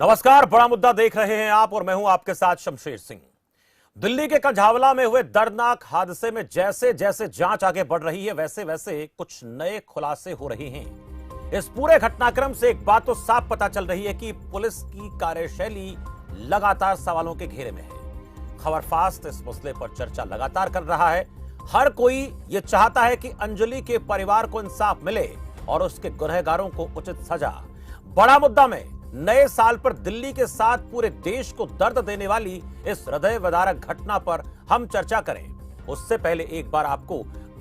नमस्कार, बड़ा मुद्दा देख रहे हैं आप और मैं हूं आपके साथ शमशेर सिंह। दिल्ली के कंझावला में हुए दर्दनाक हादसे में जैसे जैसे जांच आगे बढ़ रही है वैसे वैसे कुछ नए खुलासे हो रहे हैं। इस पूरे घटनाक्रम से एक बात तो साफ पता चल रही है कि पुलिस की कार्यशैली लगातार सवालों के घेरे में है। खबर फास्ट इस मसले पर चर्चा लगातार कर रहा है। हर कोई यह चाहता है कि अंजलि के परिवार को इंसाफ मिले और उसके गुनहगारों को उचित सजा। बड़ा मुद्दा में नए साल पर दिल्ली के साथ पूरे देश को दर्द देने वाली इस हृदय विदारक घटना पर हम चर्चा करें। उससे पहले एक बार आपको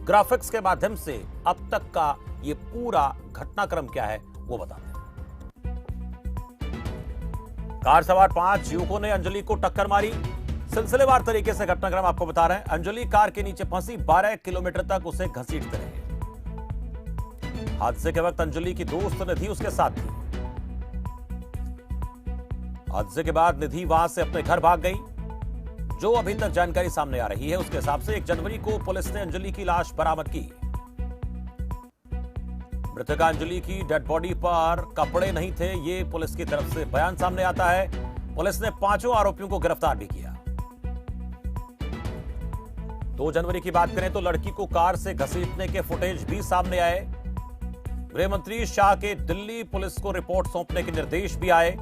ग्राफिक्स के माध्यम से अब तक का ये पूरा घटनाक्रम क्या है वो बताते हैं। कार सवार 5 युवकों ने अंजलि को टक्कर मारी। सिलसिलेवार तरीके से घटनाक्रम आपको बता रहे हैं। अंजलि कार के नीचे फंसी, 12 किलोमीटर तक उसे घसीटते रहे। हादसे के वक्त अंजलि की दोस्त निधि उसके साथ थी। हादसे के बाद निधि वहां से अपने घर भाग गई। जो अभी तक जानकारी सामने आ रही है उसके हिसाब से 1 जनवरी को पुलिस ने अंजलि की लाश बरामद की। मृतका अंजलि की डेड बॉडी पर कपड़े नहीं थे, ये पुलिस की तरफ से बयान सामने आता है। पुलिस ने 5 आरोपियों को गिरफ्तार भी किया। 2 जनवरी की बात करें तो लड़की को कार से घसीटने के फुटेज भी सामने आए। गृह मंत्री शाह के दिल्ली पुलिस को रिपोर्ट सौंपने के निर्देश भी आए।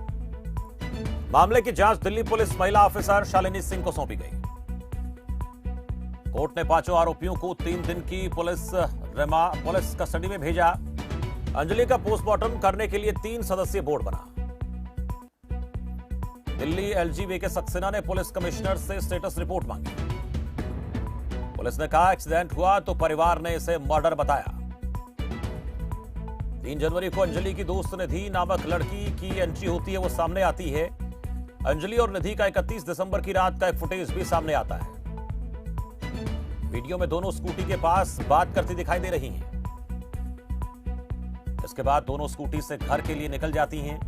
मामले की जांच दिल्ली पुलिस महिला ऑफिसर शालिनी सिंह को सौंपी गई। कोर्ट ने 5 आरोपियों को 3 दिन की पुलिस कस्टडी में भेजा। अंजलि का पोस्टमार्टम करने के लिए 3 सदस्यीय बोर्ड बना। दिल्ली एलजी के सक्सेना ने पुलिस कमिश्नर से स्टेटस रिपोर्ट मांगी। पुलिस ने कहा एक्सीडेंट हुआ तो परिवार ने इसे मर्डर बताया। 3 जनवरी को अंजलि की दोस्त निधि नामक लड़की की एंट्री होती है, वो सामने आती है। अंजलि और निधि का 31 दिसंबर की रात का एक फुटेज भी सामने आता है। वीडियो में दोनों स्कूटी के पास बात करती दिखाई दे रही हैं। इसके बाद दोनों स्कूटी से घर के लिए निकल जाती हैं।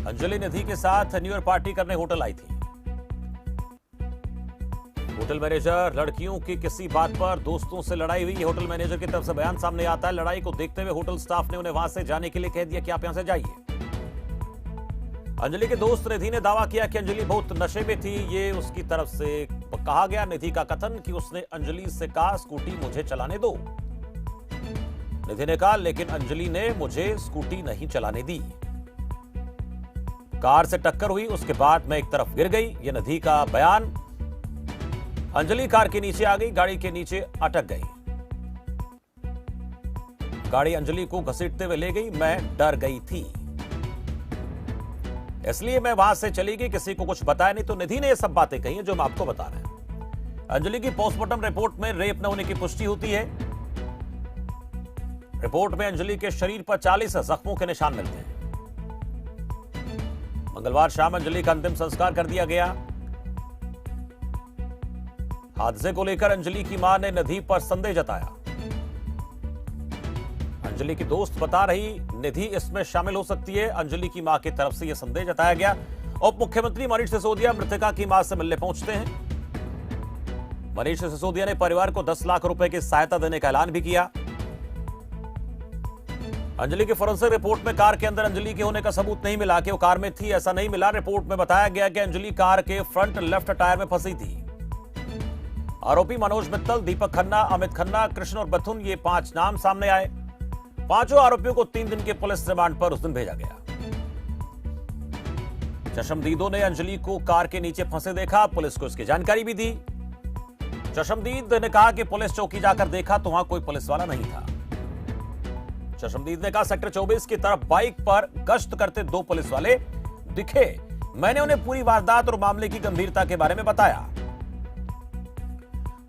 अंजलि निधि के साथ न्यू ईयर पार्टी करने होटल आई थी। होटल मैनेजर लड़कियों की किसी बात पर दोस्तों से लड़ाई हुई। होटल मैनेजर की तरफ से बयान सामने आता है। लड़ाई को देखते हुए होटल स्टाफ ने उन्हें वहां से जाने के लिए कह दिया कि आप यहां से जाइए। अंजलि के दोस्त निधि ने दावा किया कि अंजलि बहुत नशे में थी। ये उसकी तरफ से कहा गया। निधि का कथन कि उसने अंजलि से कहा स्कूटी मुझे चलाने दो। निधि ने कहा लेकिन अंजलि ने मुझे स्कूटी नहीं चलाने दी। कार से टक्कर हुई, उसके बाद मैं एक तरफ गिर गई, ये निधि का बयान। अंजलि कार के नीचे आ गई, गाड़ी के नीचे अटक गई। गाड़ी अंजलि को घसीटते हुए ले गई। मैं डर गई थी, इसलिए मैं वहां से चली गई, किसी को कुछ बताया नहीं। तो निधि ने ये सब बातें कही हैं जो मैं आपको बता रहा हूं। अंजलि की पोस्टमार्टम रिपोर्ट में रेप न होने की पुष्टि होती है। रिपोर्ट में अंजलि के शरीर पर 40 जख्मों के निशान मिलते हैं। मंगलवार शाम अंजलि का अंतिम संस्कार कर दिया गया। हादसे को लेकर अंजलि की मां ने निधि पर संदेह जताया। अंजलि की दोस्त बता रही निधि इसमें शामिल हो सकती है। अंजलि की मां की तरफ से यह संदेह जताया गया। उप मुख्यमंत्री मनीष सिसोदिया मृतका की मां से मिलने पहुंचते हैं। मनीष सिसोदिया ने परिवार को 10 लाख रुपए की सहायता देने का ऐलान भी किया। अंजलि की फोरेंसिक रिपोर्ट में कार के अंदर अंजलि के होने का सबूत नहीं मिला कि वो कार में थी, ऐसा नहीं मिला। रिपोर्ट में बताया गया कि अंजलि कार के फ्रंट लेफ्ट टायर में फंसी थी। आरोपी मनोज मित्तल, दीपक खन्ना, अमित खन्ना, कृष्ण और बथुन, ये 5 नाम सामने आए। 5 आरोपियों को 3 दिन के पुलिस रिमांड पर उस दिन भेजा गया। चशमदीदों ने अंजलि को कार के नीचे फंसे देखा, पुलिस को इसकी जानकारी भी दी। चशमदीद ने कहा कि पुलिस चौकी जाकर देखा तो वहां कोई पुलिस वाला नहीं था। चशमदीद ने कहा सेक्टर 24 की तरफ बाइक पर गश्त करते 2 पुलिस वाले दिखे। मैंने उन्हें पूरी वारदात और मामले की गंभीरता के बारे में बताया।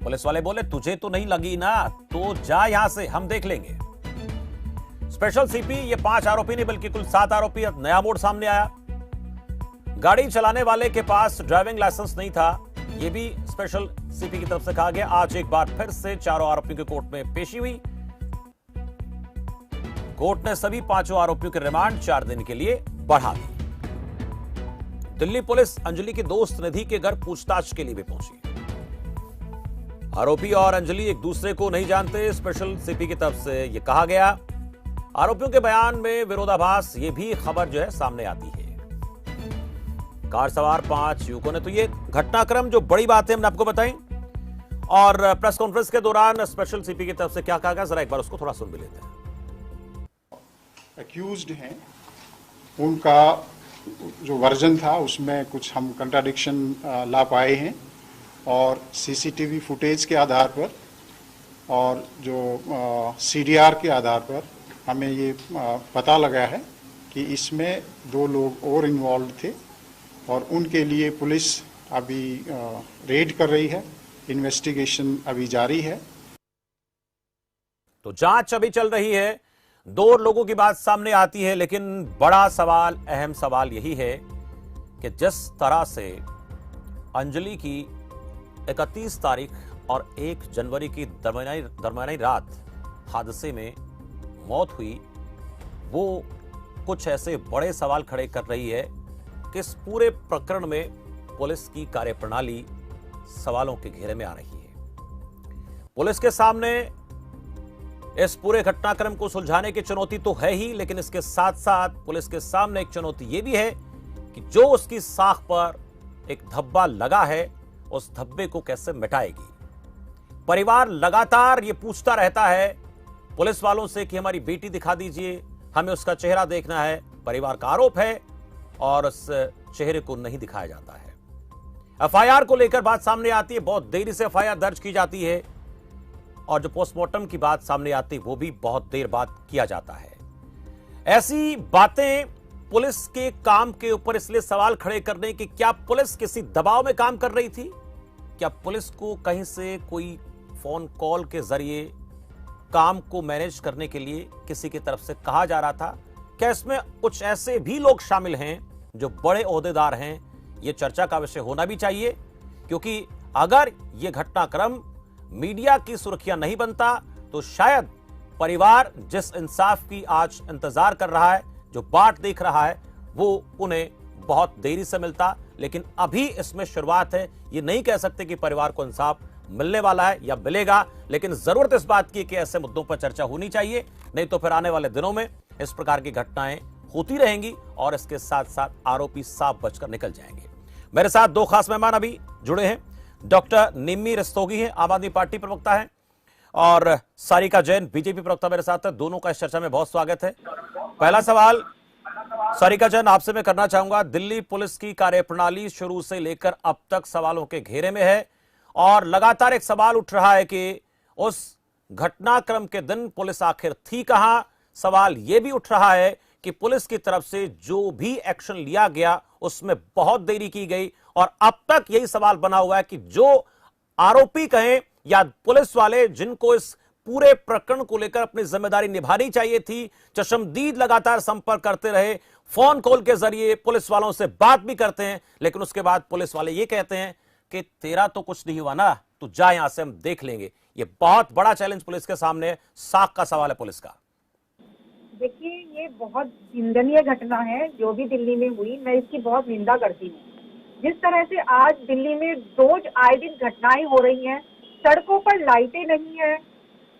पुलिस वाले बोले तुझे तो नहीं लगी ना, तो जा यहां से, हम देख लेंगे। स्पेशल सीपी ये 5 आरोपी नहीं बल्कि कुल 7 आरोपी। नया मोड़ सामने आया। गाड़ी चलाने वाले के पास ड्राइविंग लाइसेंस नहीं था, यह भी स्पेशल सीपी की तरफ से कहा गया। आज एक बार फिर से 4 आरोपियों की कोर्ट में पेशी हुई। कोर्ट ने सभी 5 आरोपियों के रिमांड 4 दिन के लिए बढ़ा दी। दिल्ली पुलिस अंजलि की दोस्त निधि के घर पूछताछ के लिए भी पहुंची। आरोपी और अंजलि एक दूसरे को नहीं जानते। स्पेशल सीपी की तरफ से यह कहा गया। आरोपियों के बयान में विरोधाभास, ये भी खबर जो है सामने आती है। कार सवार 5 युवकों ने, तो ये घटनाक्रम जो बड़ी बात है हमने आपको बताई, और प्रेस कॉन्फ्रेंस के दौरान स्पेशल सीपी की तरफ से क्या कहा गया, जरा एक बार उसको थोड़ा सुन भी लेते हैं। एक्यूज्ड हैं, उनका जो वर्जन था उसमें कुछ हम कंट्राडिक्शन ला पाए हैं, और सीसीटीवी फुटेज के आधार पर और जो सीडीआर के आधार पर हमें ये पता लगा है कि इसमें 2 लोग और इन्वॉल्व थे, और उनके लिए पुलिस अभी रेड कर रही है, इन्वेस्टिगेशन अभी जारी है। तो जांच अभी चल रही है, 2 लोगों की बात सामने आती है, लेकिन बड़ा सवाल, अहम सवाल यही है कि जिस तरह से अंजलि की 31 तारीख और 1 जनवरी की दरमियानी रात हादसे में मौत हुई, वो कुछ ऐसे बड़े सवाल खड़े कर रही है कि इस पूरे प्रकरण में पुलिस की कार्यप्रणाली सवालों के घेरे में आ रही है। पुलिस के सामने इस पूरे घटनाक्रम को सुलझाने की चुनौती तो है ही, लेकिन इसके साथ साथ पुलिस के सामने एक चुनौती यह भी है कि जो उसकी साख पर एक धब्बा लगा है, उस धब्बे को कैसे मिटाएगी। परिवार लगातार ये पूछता रहता है पुलिस वालों से कि हमारी बेटी दिखा दीजिए, हमें उसका चेहरा देखना है। परिवार का आरोप है और उस चेहरे को नहीं दिखाया जाता है। एफआईआर को लेकर बात सामने आती है, बहुत देरी से एफआईआर दर्ज की जाती है, और जो पोस्टमार्टम की बात सामने आती है वो भी बहुत देर बाद किया जाता है। ऐसी बातें पुलिस के काम के ऊपर इसलिए सवाल खड़े करने कि क्या पुलिस किसी दबाव में काम कर रही थी, क्या पुलिस को कहीं से कोई फोन कॉल के जरिए काम को मैनेज करने के लिए किसी की तरफ से कहा जा रहा था, क्या इसमें कुछ ऐसे भी लोग शामिल हैं जो बड़े ओहदेदार हैं। यह चर्चा का विषय होना भी चाहिए, क्योंकि अगर यह घटनाक्रम मीडिया की सुर्खियां नहीं बनता तो शायद परिवार जिस इंसाफ की आज इंतजार कर रहा है, जो बाट देख रहा है, वो उन्हें बहुत देरी से मिलता। लेकिन अभी इसमें शुरुआत है, ये नहीं कह सकते कि परिवार को इंसाफ मिलने वाला है या मिलेगा, लेकिन जरूरत इस बात की कि ऐसे मुद्दों पर चर्चा होनी चाहिए, नहीं तो फिर आने वाले दिनों में इस प्रकार की घटनाएं होती रहेंगी और इसके साथ साथ आरोपी साफ बचकर निकल जाएंगे। मेरे साथ 2 खास मेहमान अभी जुड़े हैं। डॉक्टर निम्मी रस्तोगी हैं, आम आदमी पार्टी प्रवक्ता है, और सारिका जैन बीजेपी प्रवक्ता मेरे साथ है। दोनों का इस चर्चा में बहुत स्वागत है। पहला सवाल सारिका जैन आपसे मैं करना चाहूंगा, दिल्ली पुलिस की कार्यप्रणाली शुरू से लेकर अब तक सवालों के घेरे में है, और लगातार एक सवाल उठ रहा है कि उस घटनाक्रम के दिन पुलिस आखिर थी कहां। सवाल यह भी उठ रहा है कि पुलिस की तरफ से जो भी एक्शन लिया गया उसमें बहुत देरी की गई, और अब तक यही सवाल बना हुआ है कि जो आरोपी कहें या पुलिस वाले जिनको इस पूरे प्रकरण को लेकर अपनी जिम्मेदारी निभानी चाहिए थी, चश्मदीद लगातार संपर्क करते रहे, फोन कॉल के जरिए पुलिस वालों से बात भी करते हैं, लेकिन उसके बाद पुलिस वाले ये कहते हैं कि तेरा तो कुछ नहीं हुआ ना, तू जा यहां से, हम देख लेंगे। ये बहुत बड़ा चैलेंज पुलिस के सामने है, साख का सवाल है पुलिस का। देखिए, ये बहुत निंदनीय घटना है जो भी दिल्ली में हुई, मैं इसकी बहुत निंदा करती हूँ। जिस तरह से आज दिल्ली में रोज आए दिन घटनाएं हो रही हैं, सड़कों पर लाइटें नहीं है,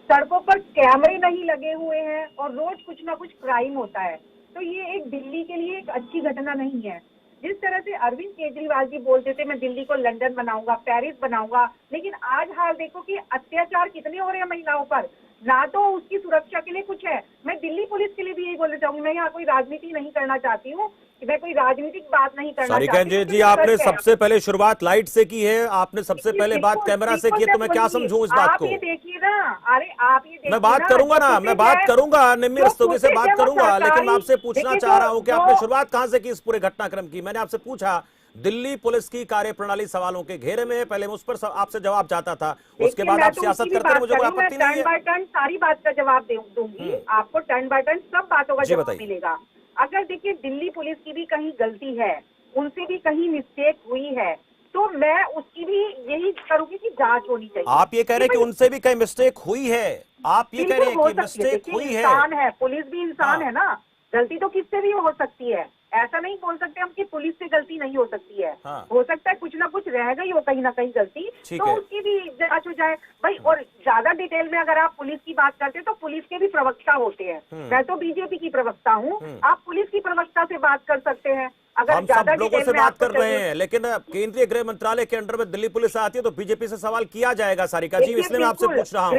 सड़कों पर कैमरे नहीं लगे हुए हैं, और रोज कुछ ना कुछ क्राइम होता है, तो ये एक दिल्ली के लिए एक अच्छी घटना नहीं है। जिस तरह से अरविंद केजरीवाल जी बोलते थे मैं दिल्ली को लंदन बनाऊंगा, पेरिस बनाऊंगा, लेकिन आज हाल देखो कि अत्याचार कितने हो रहे हैं महिलाओं पर, ना तो उसकी सुरक्षा के लिए कुछ है। मैं दिल्ली पुलिस के लिए भी यही बोलना चाहूंगी, मैं यहाँ कोई राजनीति नहीं करना चाहती हूँ, मैं कोई राजनीतिक बात नहीं करना सारिका जी, आपने सबसे पहले शुरुआत लाइट से की है, आपने सबसे पहले बात कैमरा से की है, तो मैं क्या समझूं इस बात को। आप ये देखिए ना, अरे आप ये देखिए, मैं बात करूंगा ना, मैं बात करूंगा, निम्मी रस्तोगी से बात करूंगा, लेकिन मैं आपसे पूछना चाह रहा हूं कि आपने शुरुआत कहां से की इस पूरे घटनाक्रम की। मैंने आपसे पूछा दिल्ली पुलिस की कार्यप्रणाली सवालों के घेरे में है, पहले मैं उस पर आपसे जवाब चाहता था, उसके बाद आप सियासत करते हैं, मुझे कोई आपत्ति नहीं है। टर्न बाय टर्न सारी बात का जवाब दूंगी, आपको टर्न बाय टर्न सब बातों का जवाब मिलेगा। अगर देखिए दिल्ली पुलिस की भी कहीं गलती है, उनसे भी कहीं मिस्टेक हुई है, तो मैं उसकी भी यही करूंगी कि जांच होनी चाहिए। आप ये कह रहे हैं कि उनसे भी कहीं मिस्टेक हुई है, आप ये कह रहे हैं कि मिस्टेक हुई है। इंसान है, पुलिस भी इंसान है ना, गलती तो किससे भी हो सकती है। ऐसा नहीं बोल सकते हम कि पुलिस से गलती नहीं हो सकती है। हाँ। हो सकता है कुछ ना कुछ रह गई हो कहीं ना कहीं गलती, ठीक तो है। उसकी भी जांच हो जाए भाई। और ज्यादा डिटेल में अगर आप पुलिस की बात करते हैं तो पुलिस के भी प्रवक्ता होते हैं। मैं तो बीजेपी की प्रवक्ता हूँ, आप पुलिस की प्रवक्ता से बात कर सकते हैं अगर हम सब ज्यादा लोगों डिटेल से में बात आपको कर रहे चाहिए। हैं, लेकिन केंद्रीय गृह मंत्रालय के अंडर में दिल्ली पुलिस आती है तो बीजेपी से सवाल किया जाएगा सारिका जी, देखिए, इसलिए मैं आपसे बिल्कुल, पूछ रहा हूँ।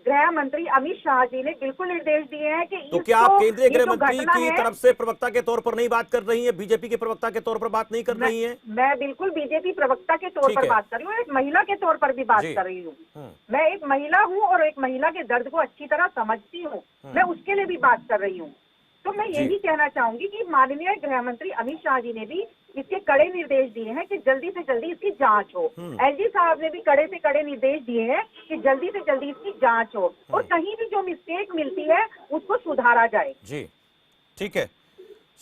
गृह मंत्री अमित शाह जी ने बिल्कुल निर्देश दिए हैं कि तो क्या आप केंद्रीय ये गृह जो मंत्री घटना की है, तरफ से प्रवक्ता के तौर पर नहीं बात कर रही है, बीजेपी के प्रवक्ता के तौर पर बात नहीं कर रही है? मैं बिल्कुल बीजेपी प्रवक्ता के तौर ठीक पर है। बात कर रही हूँ, एक महिला के तौर पर भी बात जी। कर रही हूँ। मैं एक महिला हूँ और एक महिला के दर्द को अच्छी तरह समझती हूँ, मैं उसके लिए भी बात कर रही हूँ। तो मैं जी। यही कहना चाहूंगी कि माननीय गृह मंत्री अमित शाह जी ने भी इसके कड़े निर्देश दिए हैं कि जल्दी से जल्दी इसकी जांच हो। एलजी साहब ने भी कड़े से कड़े निर्देश दिए हैं कि जल्दी से जल्दी इसकी जांच हो और कहीं भी जो मिस्टेक मिलती है उसको सुधारा जाए। जी, ठीक है।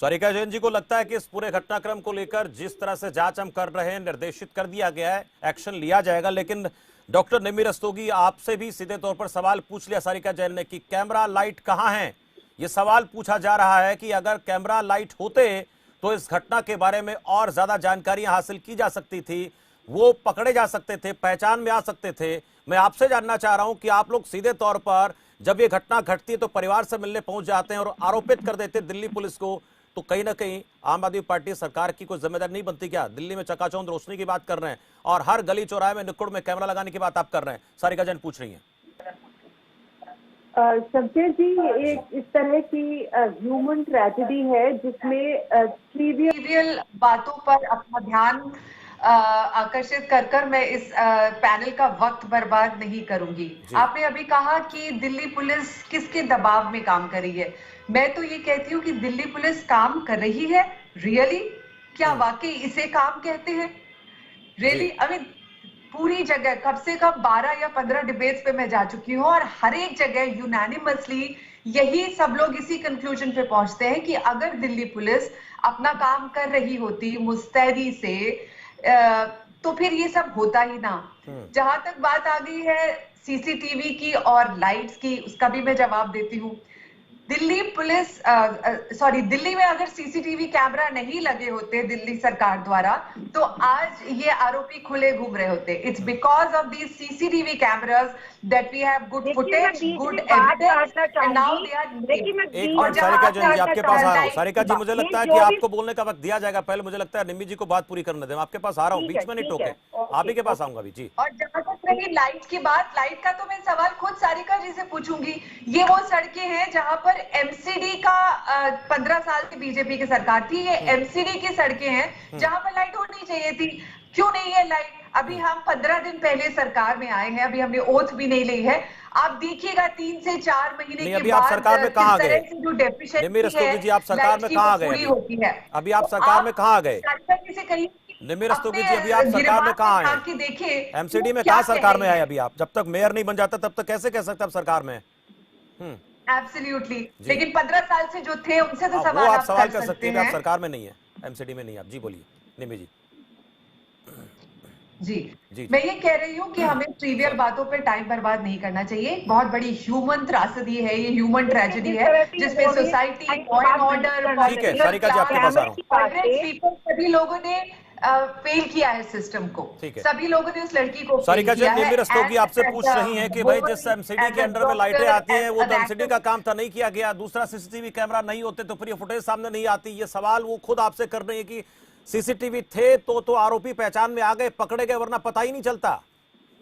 सारिका जैन जी को लगता है कि इस पूरे घटनाक्रम को लेकर जिस तरह से जांच हम कर रहे हैं, निर्देशित कर दिया गया है, एक्शन लिया जाएगा। लेकिन डॉक्टर निम्मी रस्तोगी, आपसे भी सीधे तौर पर सवाल पूछ लिया सारिका जैन ने कि कैमरा लाइट कहां है। ये सवाल पूछा जा रहा है कि अगर कैमरा लाइट होते तो इस घटना के बारे में और ज्यादा जानकारियां हासिल की जा सकती थी, वो पकड़े जा सकते थे, पहचान में आ सकते थे। मैं आपसे जानना चाह रहा हूं कि आप लोग सीधे तौर पर जब ये घटना घटती है तो परिवार से मिलने पहुंच जाते हैं और आरोपित कर देते दिल्ली पुलिस को, तो कहीं ना कहीं आम आदमी पार्टी सरकार की कोई जिम्मेदारी नहीं बनती क्या? दिल्ली में चकाचौंध रोशनी की बात कर रहे हैं और हर गली चौराहे में नुक्कड़ में कैमरा लगाने की बात आप कर रहे हैं। सारिका जैन पूछ रही हैं। शमशेर जी, एक इस तरह की ह्यूमन ट्रेजेडी है जिसमें ट्रिवियल बातों पर अपना ध्यान आकर्षित कर कर मैं इस पैनल का वक्त बर्बाद नहीं करूंगी। आपने अभी कहा कि दिल्ली पुलिस किसके दबाव में काम कर रही है। मैं तो ये कहती हूँ कि दिल्ली पुलिस काम कर रही है। रियली? क्या वाकई इसे काम कहते हैं? रियली? पूरी जगह कब से कब 12 या 15 डिबेट्स पे मैं जा चुकी हूँ और हर एक जगह यूनानिमसली यही सब लोग इसी कंक्लूजन पे पहुंचते हैं कि अगर दिल्ली पुलिस अपना काम कर रही होती मुस्तैदी से तो फिर ये सब होता ही ना। जहां तक बात आ गई है सीसीटीवी की और लाइट्स की, उसका भी मैं जवाब देती हूँ। दिल्ली पुलिस दिल्ली में अगर सीसीटीवी कैमरा नहीं लगे होते दिल्ली सरकार द्वारा तो आज ये आरोपी खुले घूम रहे होते। It's because of these CCTV cameras that we have good footage, good evidence and now they are. एक मिनट सारिका जैन जी, आपके पास आ रहा हूँ। सारिका जी, मुझे लगता है कि आपको बोलने का वक्त दिया जाएगा, पहले मुझे लगता है निम्मी जी को बात पूरी करने दें। आपके पास आ रहा हूँ, बीच में नहीं टोके, आप ही के पास आऊंगा भी जी। और जहां तक रही लाइट की बात, लाइट का तो मैं सवाल खुद सारिका जी से पूछूंगी। ये वो सड़कें हैं जहां पर एमसीडी का 15 साल की बीजेपी की सरकार थी, ये एमसीडी की सड़कें हैं जहां पर लाइट होनी चाहिए थी। क्यों नहीं है लाइट? अभी हम 15 दिन पहले सरकार में आए हैं, अभी हमने ओथ भी नहीं ली है। आप देखिएगा 3 से 4 महीने के अभी बाद आप सरकार में कहाँ गए? जो डेफिशिएंसी निम्मी रस्तोगी जी, आप सरकार में कहाँ गए? होती है अभी आप सरकार में कहाँ गए? कहीं निम्मी रस्तोगी जी, अभी आप सरकार में कहाँ आए? देखिए एमसीडी में कहाँ सरकार में आए? अभी आप जब तक मेयर नहीं बन जाता तब तक कैसे कह सकते आप सरकार में? एब्सोल्युटली, लेकिन 15 साल से जो थे उनसे तो वो आप सवाल कर सकते हैं। आप सरकार में नहीं है, एमसीडी में नहीं। आप जी बोलिए निम्मी जी। जी, मैं ये कह रही हूँ कि हमें ट्रिवियल बातों पे टाइम बर्बाद नहीं करना चाहिए। बहुत बड़ी ह्यूमन त्रासदी है ये, ह्यूमन ट्रेजेडी है जिसमें सोसाइटी, लॉ एंड ऑर्डर, ठीक है सारिका जी, आपके पास आ रहा हूँ। सभी लोगों ने फेल किया है सिस्टम को। सभी लोगों ने उस लड़की को सारिका जी, निम्मी रस्तोगी आपसे पूछ रही हैं कि भाई जिस एमसीडी के अंडर में लाइटें आती हैं वो तो एमसीडी का काम था, नहीं किया गया। दूसरा, सीसीटीवी कैमरा नहीं होते तो फिर ये फुटेज सामने नहीं आती। ये सवाल वो खुद आपसे कर रही है कि सीसीटीवी थे तो आरोपी पहचान में आ गए, पकड़े गए, वरना पता ही नहीं चलता।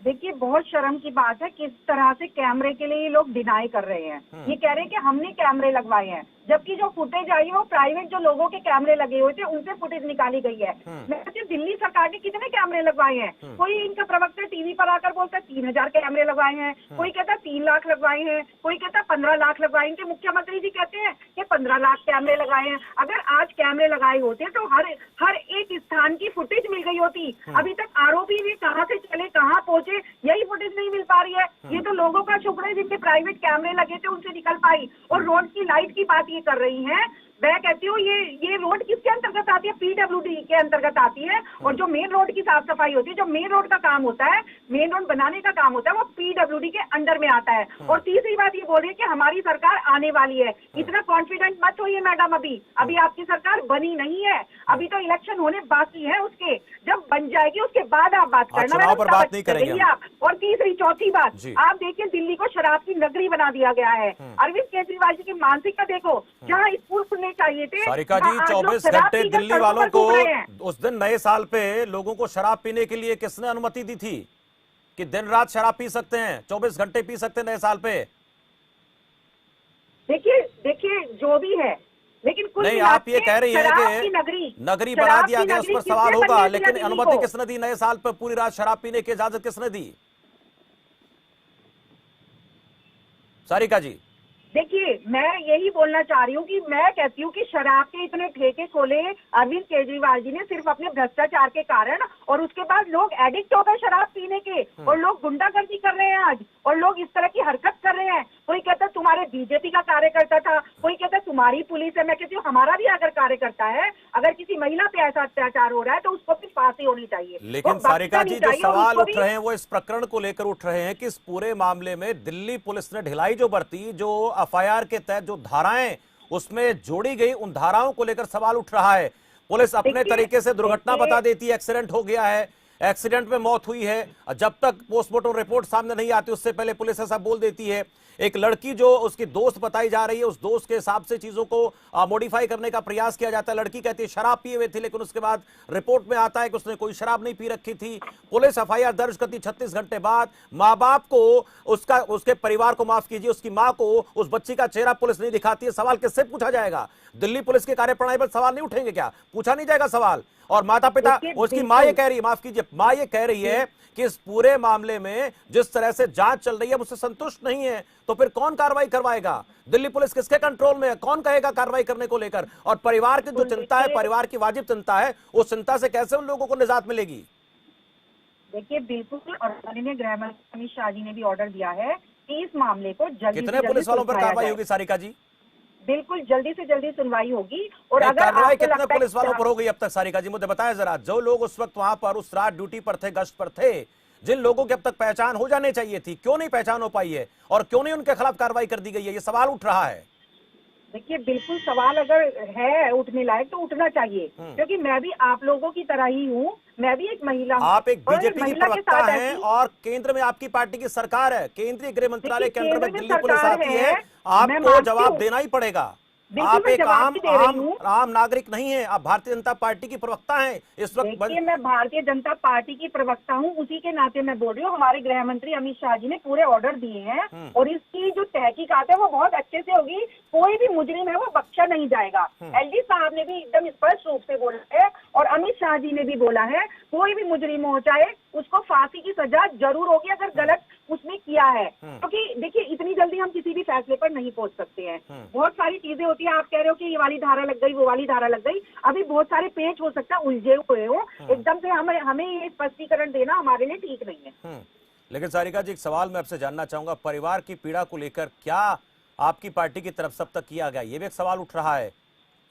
देखिए, बहुत शर्म की बात है किस तरह से कैमरे के लिए ये लोग डिनाई कर रहे हैं। ये कह रहे हैं कि हमने कैमरे लगवाए हैं, जबकि जो फुटेज आई है वो प्राइवेट जो लोगों के कैमरे लगे हुए थे उनसे फुटेज निकाली गई है। वैसे दिल्ली सरकार ने कितने कैमरे लगवाए हैं? कोई इनका प्रवक्ता टीवी पर आकर बोलता है 3000 कैमरे लगवाए हैं, कोई कहता है 3 लाख लगवाए हैं, कोई कहता है 15 लाख लगवाए। इनके मुख्यमंत्री जी कहते हैं कि 15 लाख कैमरे लगाए हैं। अगर आज कैमरे लगाए होते तो हर एक स्थान की फुटेज मिल गई होती। अभी तक आरोपी भी कहाँ से चले, कहाँ पहुंचे, यही फुटेज नहीं मिल पा रही है। ये तो लोगों का शुक्र है जिनके प्राइवेट कैमरे लगे थे उनसे निकल पाई। और रोड की लाइट की बात ये कर रही है, मैं कहती हूँ ये रोड किसके अंतर्गत आती है? पीडब्ल्यूडी के अंतर्गत आती है। और जो मेन रोड की साफ सफाई होती है, जो मेन रोड का काम होता है, मेन रोड बनाने का काम होता है, वो पीडब्ल्यूडी के अंडर में आता है। और तीसरी बात ये बोल रही है कि हमारी सरकार आने वाली है। इतना कॉन्फिडेंट मत होइए मैडम, अभी आपकी सरकार बनी नहीं है, अभी तो इलेक्शन होने बाकी है। उसके जब बन जाएगी उसके बाद आप बात करना, चुनाव पर बात नहीं करेंगे आप। और तीसरी चौथी बात, आप देखिए दिल्ली को शराब की नगरी बना दिया गया है। अरविंद केजरीवाल जी की मानसिकता देखो, जहाँ स्कूल खुलने चाहिए थे, सारिका जी 24 घंटे दिल्ली वालों को उस दिन नए साल पे लोगों को शराब पीने के लिए किसने अनुमति दी थी कि दिन रात शराब पी सकते हैं, 24 घंटे पी सकते हैं नए साल पे? देखिए जो भी है, लेकिन कुछ नहीं, आप ये कह रही हैं कि नगरी बना दिया गया, उस पर सवाल होगा, लेकिन अनुमति किसने दी नए साल पर पूरी रात शराब पीने की इजाजत किसने दी? सारिका जी देखिए, मैं यही बोलना चाह रही हूँ कि मैं कहती हूँ कि शराब के इतने ठेके खोले अरविंद केजरीवाल जी ने सिर्फ अपने भ्रष्टाचार के कारण, और उसके बाद लोग एडिक्ट हो गए शराब पीने के, और लोग गुंडागर्दी कर रहे हैं आज, और लोग इस तरह की हरकत कर रहे हैं। कोई कहता है तुम्हारे बीजेपी का कार्यकर्ता था, कोई कहता है तुम्हारी पुलिस है। मैं कहती हूँ हमारा भी अगर कार्यकर्ता है, अगर किसी महिला पे ऐसा अत्याचार हो रहा है तो उसको भी फांसी होनी चाहिए। लेकिन सारिका जी, जो सवाल उठ रहे हैं वो इस प्रकरण को लेकर उठ रहे हैं कि इस पूरे मामले में दिल्ली पुलिस ने ढिलाई जो बरती, जो एफआईआर के तहत जो धाराएं उसमें जोड़ी गई, उन धाराओं को लेकर सवाल उठ रहा है। पुलिस अपने तरीके से दुर्घटना बता देती है, एक्सीडेंट हो गया है, एक्सीडेंट में मौत हुई है, जब तक पोस्टमार्टम रिपोर्ट सामने नहीं आती उससे पहले पुलिस ऐसा बोल देती है। एक लड़की जो उसकी दोस्त बताई जा रही है, उस दोस्त के हिसाब से चीजों को मॉडिफाई करने का प्रयास किया जाता है। लड़की कहती है शराब पिए हुए थी, लेकिन उसके बाद रिपोर्ट में आता है कि उसने कोई शराब नहीं पी रखी थी। पुलिस एफआईआर दर्ज करती 36 घंटे बाद। माँ बाप को, उसके परिवार को, माफ कीजिए, उसकी माँ को उस बच्ची का चेहरा पुलिस नहीं दिखाती है। सवाल किससे पूछा जाएगा? दिल्ली पुलिस की कार्यप्रणाली पर सवाल नहीं उठेंगे क्या? पूछा नहीं जाएगा सवाल? और माता पिता, उसकी माँ ये कह रही है, माफ कीजिए, माँ ये कह रही है कि इस पूरे मामले में जिस तरह से जांच चल रही है उससे संतुष्ट नहीं है, तो फिर कौन कार्रवाई करवाएगा? दिल्ली पुलिस किसके कंट्रोल में है? कौन कहेगा कार्रवाई करने को लेकर? और परिवार की जो चिंता है, परिवार की वाजिब चिंता है, उस चिंता से कैसे उन लोगों को निजात मिलेगी? देखिए बिल्कुल, और माननीय गृह मंत्री अमित शाह जी ने भी ऑर्डर दिया है कि इस मामले को जल्दी कितने पुलिस वालों पर कार्रवाई होगी सारिका जी? बिल्कुल जल्दी से जल्दी सुनवाई होगी। और अगर कार्रवाई कितने पुलिस वालों पर हो गई अब तक सारिका जी, मुझे बताएं जरा। जो लोग उस वक्त वहां पर उस रात ड्यूटी पर थे, गश्त पर थे, जिन लोगों की अब तक पहचान हो जानी चाहिए थी, क्यों नहीं पहचान हो पाई है और क्यों नहीं उनके खिलाफ कार्रवाई कर दी गई है? ये सवाल उठ रहा है। देखिए बिल्कुल, सवाल अगर है उठने लायक तो उठना चाहिए, क्योंकि मैं भी आप लोगों की तरह ही हूँ, मैं भी एक महिला हूँ। आप एक बीजेपी की प्रवक्ता हैं और केंद्र में आपकी पार्टी की सरकार है, केंद्रीय गृह मंत्रालय के अंदर में दिल्ली पुलिस आती है, आपको जवाब देना ही पड़ेगा। आप एक आम नागरिक नहीं है, आप भारतीय जनता पार्टी की प्रवक्ता हैं इस वक्त। देखिए मैं भारतीय जनता पार्टी की प्रवक्ता हूं, उसी के नाते मैं बोल रही हूँ। हमारे गृह मंत्री अमित शाह जी ने पूरे ऑर्डर दिए हैं और इसकी जो तहकीकात है वो बहुत अच्छे से होगी। कोई भी मुजरिम है वो बख्शा नहीं जाएगा। एलजी साहब ने भी एकदम स्पष्ट रूप से बोला है और अमित शाह जी ने भी बोला है, कोई भी मुजरिम हो चाहे उसको फांसी की सजा जरूर होगी अगर गलत उसने किया है। क्योंकि देखिए इतनी जल्दी हम किसी भी फैसले पर नहीं पहुंच सकते हैं। बहुत सारी चीजें होती है। आप कह रहे हो कि ये वाली धारा लग गई, वो वाली धारा लग गई, अभी बहुत सारे पेच हो सकता है उलझे हुए हो। एकदम से हमें ये स्पष्टीकरण देना हमारे लिए ठीक नहीं है। लेकिन सारिका जी, एक सवाल मैं आपसे जानना चाहूंगा, परिवार की पीड़ा को लेकर क्या आपकी पार्टी की तरफ से अब तक किया गया? ये भी एक सवाल उठ रहा है।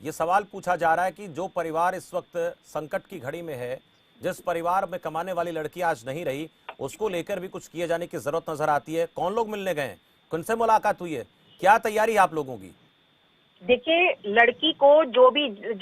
ये सवाल पूछा जा रहा है कि जो परिवार इस वक्त संकट की घड़ी में है, जिस परिवार में कमाने वाली लड़की आज नहीं रही, उसको लेकर भी कुछ किए जाने की जरूरत नजर आती है। कौन लोग मिलने गए? किनसे मुलाकात हुई है? क्या तैयारी है आप लोगों की? देखिए लड़की को जो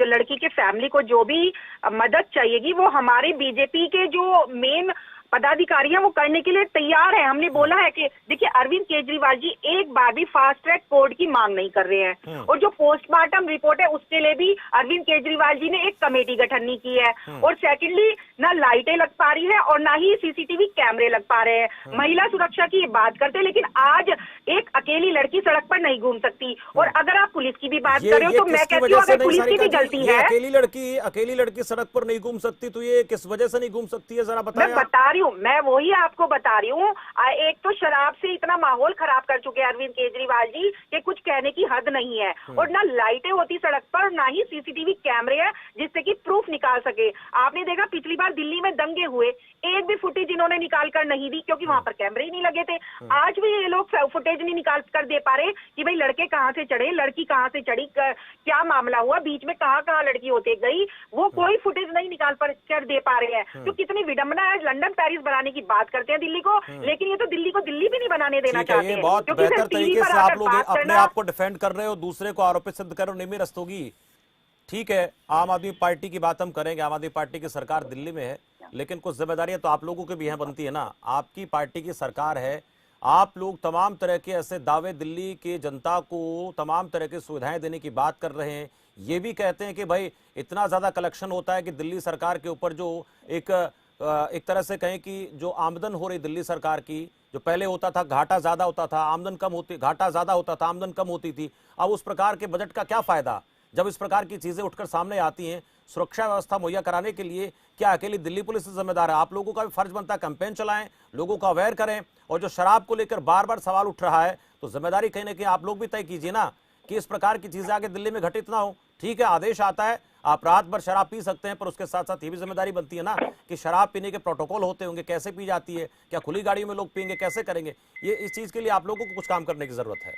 लड़की के फैमिली को जो भी मदद चाहिएगी वो हमारे बीजेपी के जो मेन पदाधिकारी हैं वो करने के लिए तैयार है। हमने बोला है कि देखिए अरविंद केजरीवाल जी एक बार भी फास्ट ट्रैक कोर्ट की मांग नहीं कर रहे हैं और जो पोस्टमार्टम रिपोर्ट है उसके लिए भी अरविंद केजरीवाल जी ने एक कमेटी गठन नहीं की है। और सेकेंडली ना लाइटें लग पा रही है और ना ही सीसीटीवी कैमरे लग पा रहे हैं। महिला सुरक्षा की बात करते हैं, लेकिन आज एक अकेली लड़की सड़क पर नहीं घूम सकती। और अगर आप पुलिस की भी बात कर रहे हो तो मैं कहती हूँ अगर पुलिस की भी गलती है। अकेली लड़की सड़क पर नहीं घूम सकती तो ये किस वजह से नहीं घूम सकती है, जरा बताएं। मैं बता रही मैं वही आपको बता रही हूँ। एक तो शराब से इतना माहौल खराब कर चुके हैं अरविंद केजरीवाल जी कि कुछ कहने की हद नहीं है। और ना लाइटें होती सड़क पर, ना ही सीसीटीवी कैमरे हैं जिससे कि प्रूफ निकाल सके। आपने देखा पिछली बार दिल्ली में दंगे हुए, एक भी फुटेज इन्होंने निकाल कर नहीं दी क्योंकि वहां पर कैमरे ही नहीं लगे थे। आज भी ये लोग फुटेज नहीं निकाल कर दे पा रहे कि भाई लड़के कहाँ से चढ़े, लड़की कहाँ से चढ़ी, क्या मामला हुआ, बीच में कहाँ कहाँ लड़की होते गई, वो कोई फुटेज नहीं निकाल कर दे पा रहे हैं। तो कितनी विडंबना है। लंदन पेरिस बनाने की बात करते हैं दिल्ली को, लेकिन ये तो दिल्ली को दिल्ली भी नहीं बनाने देना चाहते हैं। बहुत बेहतर तरीके से आप लोग अपने आप को डिफेंड कर रहे हो, दूसरे को आरोपित सिद्ध कर रहे हो। निमी रस्तोगी, ठीक है, आम आदमी पार्टी की बात हम करेंगे, आम आदमी पार्टी की सरकार दिल्ली में है, लेकिन कुछ जिम्मेदारियां तो आप लोगों की भी यहाँ बनती है ना। आपकी पार्टी की सरकार है, आप लोग तमाम तरह के ऐसे दावे दिल्ली के जनता को तमाम तरह की सुविधाएं देने की बात कर रहे हैं। ये भी कहते हैं कि भाई इतना ज्यादा कलेक्शन होता है कि दिल्ली सरकार के ऊपर जो एक तरह से कहें कि जो आमदन हो रही दिल्ली सरकार की, जो पहले होता था घाटा ज्यादा होता था, आमदन कम होती, घाटा ज्यादा होता था, आमदन कम होती थी। अब उस प्रकार के बजट का क्या फायदा जब इस प्रकार की चीजें उठकर सामने आती हैं। सुरक्षा व्यवस्था मुहैया कराने के लिए क्या अकेली दिल्ली पुलिस जिम्मेदार है? आप लोगों का भी फर्ज बनता है कैंपेन चलाएं, लोगों को अवेयर करें। और जो शराब को लेकर बार बार सवाल उठ रहा है, तो जिम्मेदारी कहीं ना कहीं आप लोग भी तय कीजिए ना कि इस प्रकार की चीजें आगे दिल्ली में घटित ना हो। ठीक है, आदेश आता है, आप रात भर शराब पी सकते हैं, पर उसके साथ साथ ये भी जिम्मेदारी बनती है ना कि शराब पीने के प्रोटोकॉल होते होंगे, कैसे पी जाती है, क्या खुली गाड़ियों में लोग पियेंगे, कैसे करेंगे। ये इस चीज के लिए आप लोगों को कुछ काम करने की जरूरत है।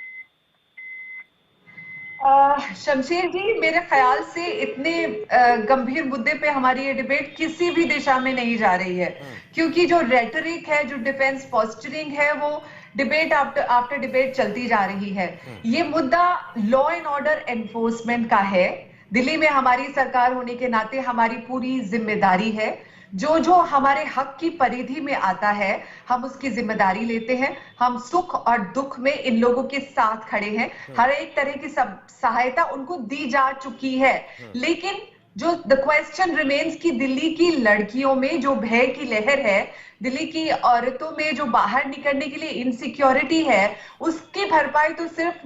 शमशेर जी, मेरे ख्याल से इतने गंभीर मुद्दे पे हमारी ये डिबेट किसी भी दिशा में नहीं जा रही है, क्योंकि जो रेटरिक है, जो डिफेंस पोस्चरिंग है, वो डिबेट आफ्टर डिबेट चलती जा रही है। ये मुद्दा लॉ एंड ऑर्डर एनफोर्समेंट का है। दिल्ली में हमारी सरकार होने के नाते हमारी पूरी जिम्मेदारी है, जो जो हमारे हक की परिधि में आता है हम उसकी जिम्मेदारी लेते हैं। हम सुख और दुख में इन लोगों के साथ खड़े हैं, हर एक तरह की सहायता उनको दी जा चुकी है। लेकिन जो द क्वेश्चन रिमेन्स कि दिल्ली की लड़कियों में जो भय की लहर है, दिल्ली की औरतों में जो बाहर निकलने के लिए इनसिक्योरिटी है, उसकी भरपाई तो सिर्फ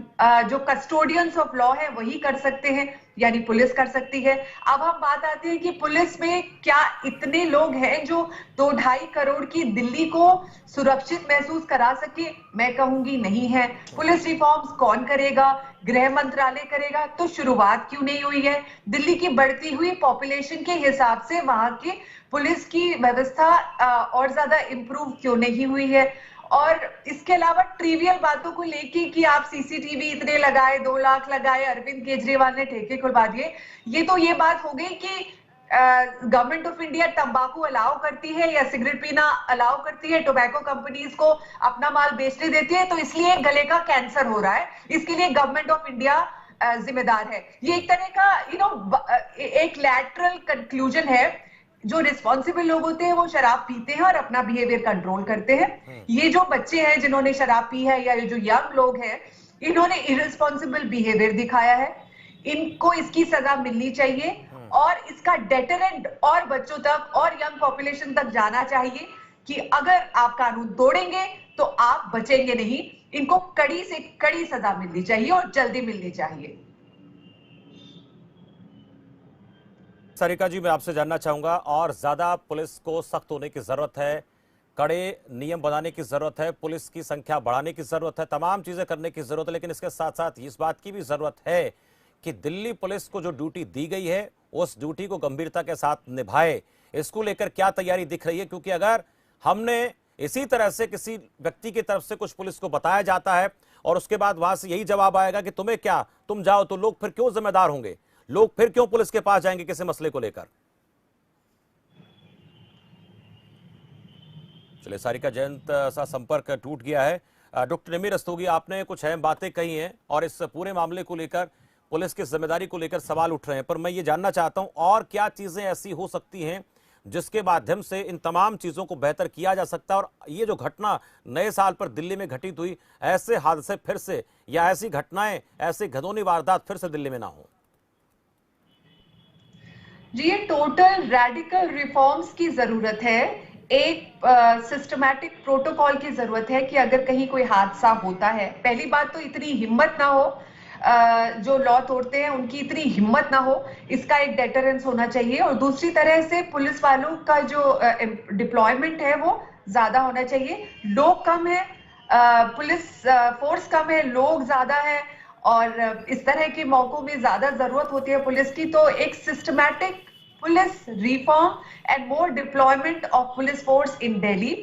जो कस्टोडियंस ऑफ लॉ है वही कर सकते हैं, यानी पुलिस कर सकती है। अब हम बात आती है कि पुलिस में क्या इतने लोग हैं जो 2-2.5 करोड़ की दिल्ली को सुरक्षित महसूस करा सके? मैं कहूंगी नहीं है। पुलिस रिफॉर्म्स कौन करेगा? गृह मंत्रालय करेगा। तो शुरुआत क्यों नहीं हुई है? दिल्ली की बढ़ती हुई पॉपुलेशन के हिसाब से वहां की पुलिस की व्यवस्था और ज्यादा इंप्रूव क्यों नहीं हुई है? और इसके अलावा ट्रिवियल बातों को लेके कि आप सीसीटीवी इतने लगाए, 2 लाख लगाए, अरविंद केजरीवाल ने ठेके खुलवा दिए, ये तो ये बात हो गई कि गवर्नमेंट ऑफ इंडिया तंबाकू अलाउ करती है या सिगरेट पीना अलाउ करती है, टोबैको कंपनीज को अपना माल बेचने देती है, तो इसलिए गले का कैंसर हो रहा है, इसके लिए गवर्नमेंट ऑफ इंडिया जिम्मेदार है। ये एक तरह का एक लैटरल कंक्लूजन है। जो रिस्पॉन्सिबल लोग होते हैं वो शराब पीते हैं और अपना बिहेवियर कंट्रोल करते हैं। ये जो बच्चे हैं जिन्होंने शराब पी है या ये जो यंग लोग हैं, इन्होंने इररिस्पॉन्सिबल बिहेवियर दिखाया है, इनको इसकी सजा मिलनी चाहिए और इसका डेटरेंट और बच्चों तक और यंग पॉपुलेशन तक जाना चाहिए कि अगर आप कानून तोड़ेंगे तो आप बचेंगे नहीं। इनको कड़ी से कड़ी सजा मिलनी चाहिए और जल्दी मिलनी चाहिए। सारिका जी, मैं आपसे जानना चाहूंगा, और ज्यादा पुलिस को सख्त होने की जरूरत है, कड़े नियम बनाने की जरूरत है, पुलिस की संख्या बढ़ाने की जरूरत है, तमाम चीजें करने की जरूरत है, लेकिन इसके साथ साथ इस बात की भी जरूरत है कि दिल्ली पुलिस को जो ड्यूटी दी गई है उस ड्यूटी को गंभीरता के साथ निभाए। इसको लेकर क्या तैयारी दिख रही है? क्योंकि अगर हमने इसी तरह से किसी व्यक्ति की तरफ से कुछ पुलिस को बताया जाता है और उसके बाद वहां से यही जवाब आएगा कि तुम्हें क्या, तुम जाओ, तो लोग फिर क्यों जिम्मेदार होंगे? लोग फिर क्यों पुलिस के पास जाएंगे किसी मसले को लेकर? चलिए, सारिका जयंत सा संपर्क टूट गया है। डॉक्टर निमी रस्तोगी, आपने कुछ अहम बातें कही हैं और इस पूरे मामले को लेकर, पुलिस की जिम्मेदारी को लेकर सवाल उठ रहे हैं, पर मैं ये जानना चाहता हूं और क्या चीजें ऐसी हो सकती हैं जिसके माध्यम से इन तमाम चीजों को बेहतर किया जा सकता है और ये जो घटना नए साल पर दिल्ली में घटित हुई, ऐसे हादसे फिर से या ऐसी घटनाएं, ऐसी घिनौनी वारदात फिर से दिल्ली में ना हो? जी, ये टोटल रेडिकल रिफॉर्म्स की जरूरत है। एक सिस्टमैटिक प्रोटोकॉल की जरूरत है कि अगर कहीं कोई हादसा होता है, पहली बात तो इतनी हिम्मत ना हो जो लॉ तोड़ते हैं उनकी इतनी हिम्मत ना हो, इसका एक डेटरेंस होना चाहिए। और दूसरी तरह से पुलिस वालों का जो डिप्लॉयमेंट है वो ज्यादा होना चाहिए। लोग कम है, पुलिस फोर्स कम है, लोग ज्यादा है, और इस तरह के मौकों में ज्यादा जरूरत होती है पुलिस की। तो एक systematic police reform and more deployment of police force in Delhi,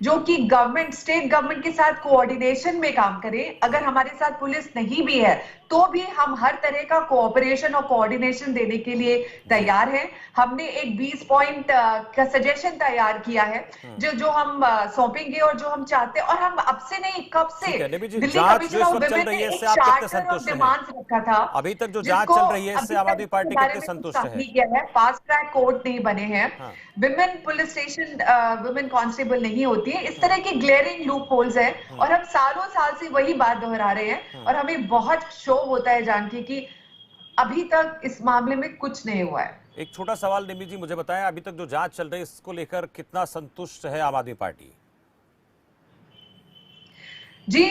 जो कि गवर्नमेंट, स्टेट गवर्नमेंट के साथ कोऑर्डिनेशन में काम करे। अगर हमारे साथ पुलिस नहीं भी है तो भी हम हर तरह का कोऑपरेशन और कोऑर्डिनेशन देने के लिए तैयार हैं। हमने एक 20 पॉइंट का सजेशन तैयार किया है जो हम सौंपेंगे और जो हम चाहते हैं। और हम अब से नहीं, कब से दिल्ली कमिश्नर ऑफ विमेन ने एक चार्टर ऑफ डिमांड्स रखा था। अभी तक जो जांच चल रही है इससे आम आदमी पार्टी कितनी संतुष्ट है? फास्ट ट्रैक कोर्ट नहीं बने हैं, women police station, women constable नहीं होती है, इस तरह के ग्लेयरिंग लूप होल्स है। और हम सालों साल से वही बात दोहरा रहे हैं और हमें बहुत शोक होता है जान के कि अभी तक इस मामले में कुछ नहीं हुआ है। एक छोटा सवाल निमि जी, मुझे बताएं अभी तक जो जांच चल रही है इसको लेकर कितना संतुष्ट है आम आदमी पार्टी? जी,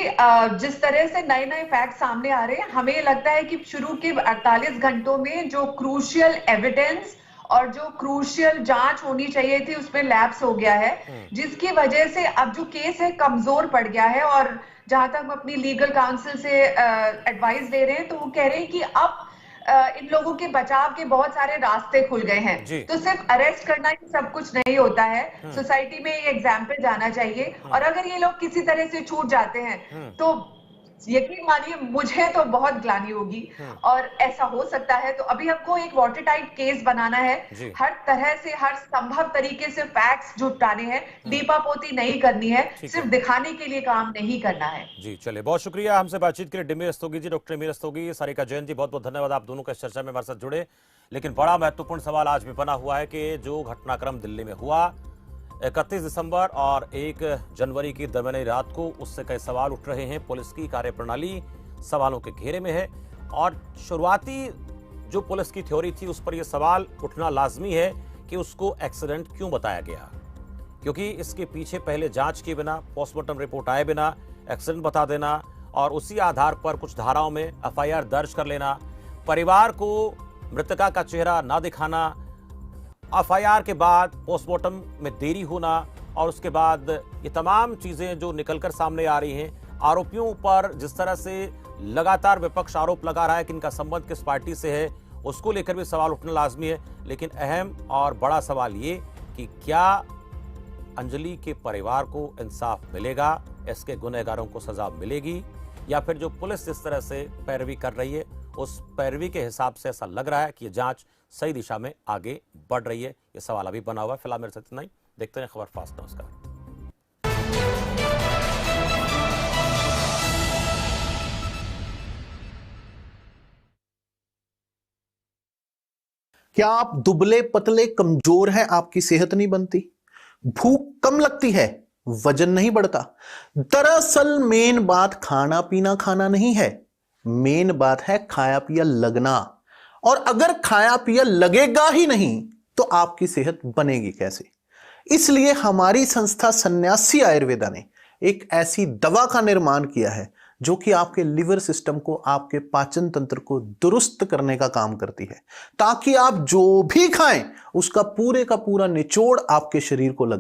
जिस तरह से नए नए फैक्ट सामने आ रहे हैं, हमें लगता है कि शुरू के 48 घंटों में जो क्रूशियल एविडेंस और जो क्रूशियल जांच होनी चाहिए थी उसमें लैप्स हो गया है, जिसकी वजह से अब जो केस है कमजोर पड़ गया है। और जहां तक हम अपनी लीगल काउंसिल से एडवाइस ले रहे हैं तो वो कह रहे हैं कि अब इन लोगों के बचाव के बहुत सारे रास्ते खुल गए हैं। तो सिर्फ अरेस्ट करना ही सब कुछ नहीं होता है, सोसाइटी में एक एग्जाम्पल जाना चाहिए। और अगर ये लोग किसी तरह से छूट जाते हैं तो यकीन मानिए मुझे तो बहुत ग्लानि होगी। और ऐसा हो सकता है तो अभी हमको एक वाटर टाइट केस बनाना है, हर तरह से, हर संभव तरीके से फैक्ट्स जुटाने हैं, लीपापोती नहीं करनी है, सिर्फ दिखाने के लिए काम नहीं करना है। जी चलिए, बहुत शुक्रिया हमसे बातचीत के लिए डिमी रस्तोगी जी, डॉक्टर डिमी रस्तोगी, सारिका जैन जी, बहुत बहुत धन्यवाद, आप दोनों का इस चर्चा में हमारे साथ जुड़े। लेकिन बड़ा महत्वपूर्ण सवाल आज भी बना हुआ है कि जो घटनाक्रम दिल्ली में हुआ 31 दिसंबर और 1 जनवरी की दरमियानी रात को, उससे कई सवाल उठ रहे हैं। पुलिस की कार्यप्रणाली सवालों के घेरे में है और शुरुआती जो पुलिस की थ्योरी थी उस पर यह सवाल उठना लाजमी है कि उसको एक्सीडेंट क्यों बताया गया, क्योंकि इसके पीछे पहले जांच किए बिना, पोस्टमार्टम रिपोर्ट आए बिना एक्सीडेंट बता देना और उसी आधार पर कुछ धाराओं में एफआईआर दर्ज कर लेना, परिवार को मृतका का चेहरा ना दिखाना, एफआईआर के बाद पोस्टमार्टम में देरी होना और उसके बाद ये तमाम चीजें जो निकलकर सामने आ रही हैं, आरोपियों पर जिस तरह से लगातार विपक्ष आरोप लगा रहा है कि इनका संबंध किस पार्टी से है, उसको लेकर भी सवाल उठना लाजमी है। लेकिन अहम और बड़ा सवाल ये कि क्या अंजलि के परिवार को इंसाफ मिलेगा, इसके गुनहगारों को सजा मिलेगी, या फिर जो पुलिस जिस तरह से पैरवी कर रही है उस पैरवी के हिसाब से ऐसा लग रहा है कि ये जांच सही दिशा में आगे बढ़ रही है। ये सवाल अभी बना हुआ है। फिलहाल मेरे साथ इतना ही, देखते हैं खबर फास्ट। नमस्कार। क्या आप दुबले पतले कमजोर हैं, आपकी सेहत नहीं बनती, भूख कम लगती है, वजन नहीं बढ़ता? दरअसल मेन बात खाना पीना खाना नहीं है, मेन बात है खाया पिया लगना। और अगर खाया पिया लगेगा ही नहीं तो आपकी सेहत बनेगी कैसे? इसलिए हमारी संस्था सन्यासी आयुर्वेदा ने एक ऐसी दवा का निर्माण किया है जो कि आपके लिवर सिस्टम को, आपके पाचन तंत्र को दुरुस्त करने का काम करती है, ताकि आप जो भी खाएं उसका पूरे का पूरा निचोड़ आपके शरीर को लगे।